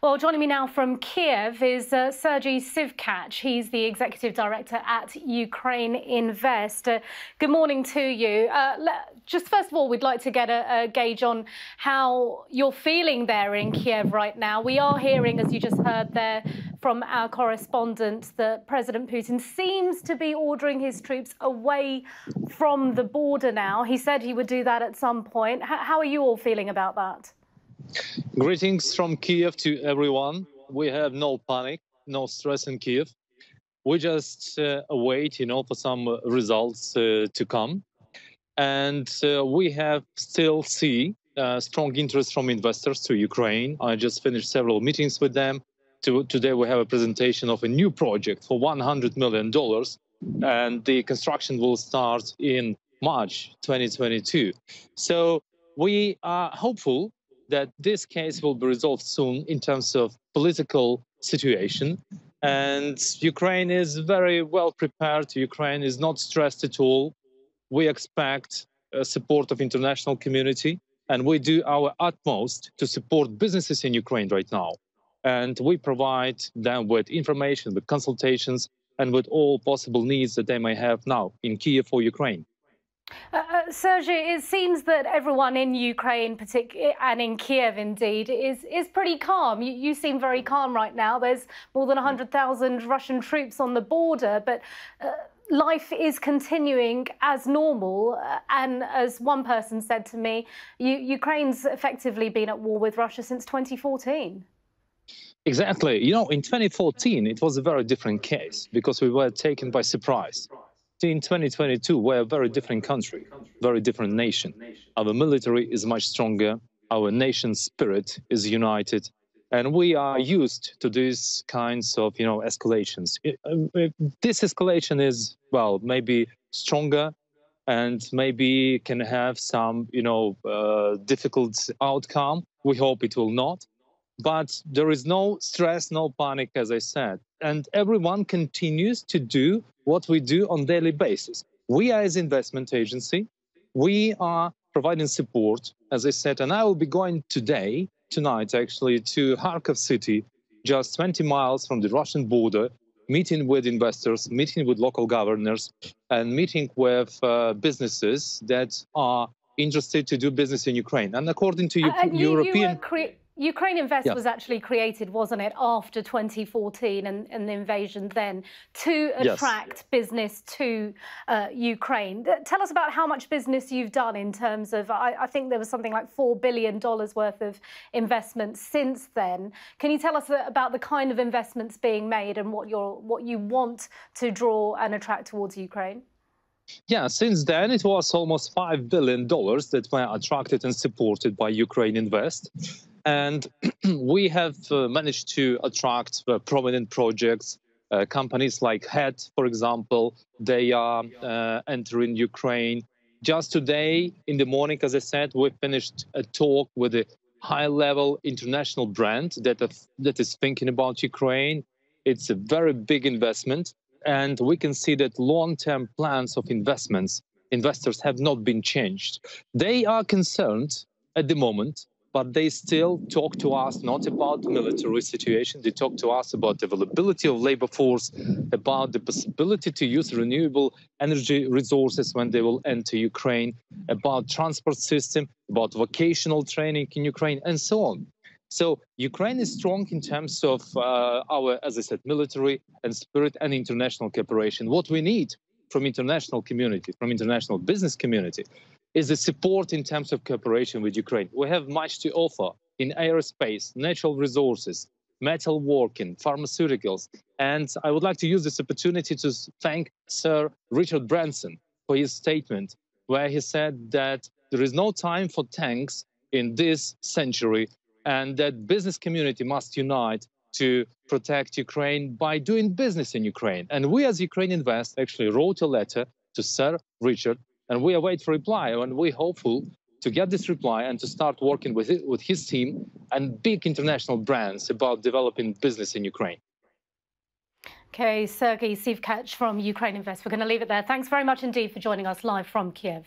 Well, joining me now from Kiev is Sergiy Tsivkach. He's the Executive Director at UkraineInvest. Good morning to you. Just first of all, we'd like to get a gauge on how you're feeling there in Kiev right now. We are hearing, as you just heard there from our correspondent, that President Putin seems to be ordering his troops away from the border now. He said he would do that at some point. How are you all feeling about that? Greetings from Kiev to everyone. We have no panic, no stress in Kiev. We just await, for some results to come. And we have still see strong interest from investors to Ukraine. I just finished several meetings with them. Today we have a presentation of a new project for $100 million. And the construction will start in March 2022. So we are hopeful that this case will be resolved soon in terms of political situation. And Ukraine is very well prepared. Ukraine is not stressed at all. We expect support of international community, and we do our utmost to support businesses in Ukraine right now. And we provide them with information, with consultations, and with all possible needs that they may have now in Kiev or Ukraine. Sergiy, it seems that everyone in Ukraine, and in Kiev indeed, is pretty calm. You seem very calm right now. There's more than 100,000 Russian troops on the border, but life is continuing as normal. And as one person said to me, Ukraine's effectively been at war with Russia since 2014. Exactly. In 2014, it was a very different case because we were taken by surprise. In 2022, we're a very different country, very different nation. Our military is much stronger. Our nation's spirit is united. And we are used to these kinds of, escalations. This escalation is, well, maybe stronger and maybe can have some, difficult outcome. We hope it will not. But there is no stress, no panic, as I said. And everyone continues to do what we do on a daily basis. We are as investment agency, we are providing support, as I said, and I will be going tonight actually, to Kharkiv city, just 20 miles from the Russian border, meeting with investors, meeting with local governors, and meeting with businesses that are interested to do business in Ukraine. And according to European... UkraineInvest was actually created, wasn't it, after 2014 and the invasion then, to attract business to Ukraine. Tell us about how much business you've done in terms of, I think there was something like $4 billion worth of investments since then. Can you tell us about the kind of investments being made and what you want to draw and attract towards Ukraine? Yeah, since then, it was almost $5 billion that were attracted and supported by UkraineInvest. And we have managed to attract prominent projects, companies like HED, for example. They are entering Ukraine. Just today, in the morning, as I said, we finished a talk with a high-level international brand that is thinking about Ukraine. It's a very big investment. And we can see that long-term plans of investors have not been changed. They are concerned at the moment, but they still talk to us not about the military situation. They talk to us about the availability of labor force, about the possibility to use renewable energy resources when they will enter Ukraine, about transport system, about vocational training in Ukraine, and so on. So Ukraine is strong in terms of our, as I said, military and spirit and international cooperation. What we need from international community, from international business community, is the support in terms of cooperation with Ukraine. We have much to offer in aerospace, natural resources, metalworking, pharmaceuticals. And I would like to use this opportunity to thank Sir Richard Branson for his statement, where he said that there is no time for tanks in this century, and that business community must unite to protect Ukraine by doing business in Ukraine. And we as UkraineInvest actually wrote a letter to Sir Richard, and we await for reply, and we're hopeful to get this reply and to start working with his team and big international brands about developing business in Ukraine. Okay, Sergiy Tsivkach from UkraineInvest. We're going to leave it there. Thanks very much indeed for joining us live from Kiev.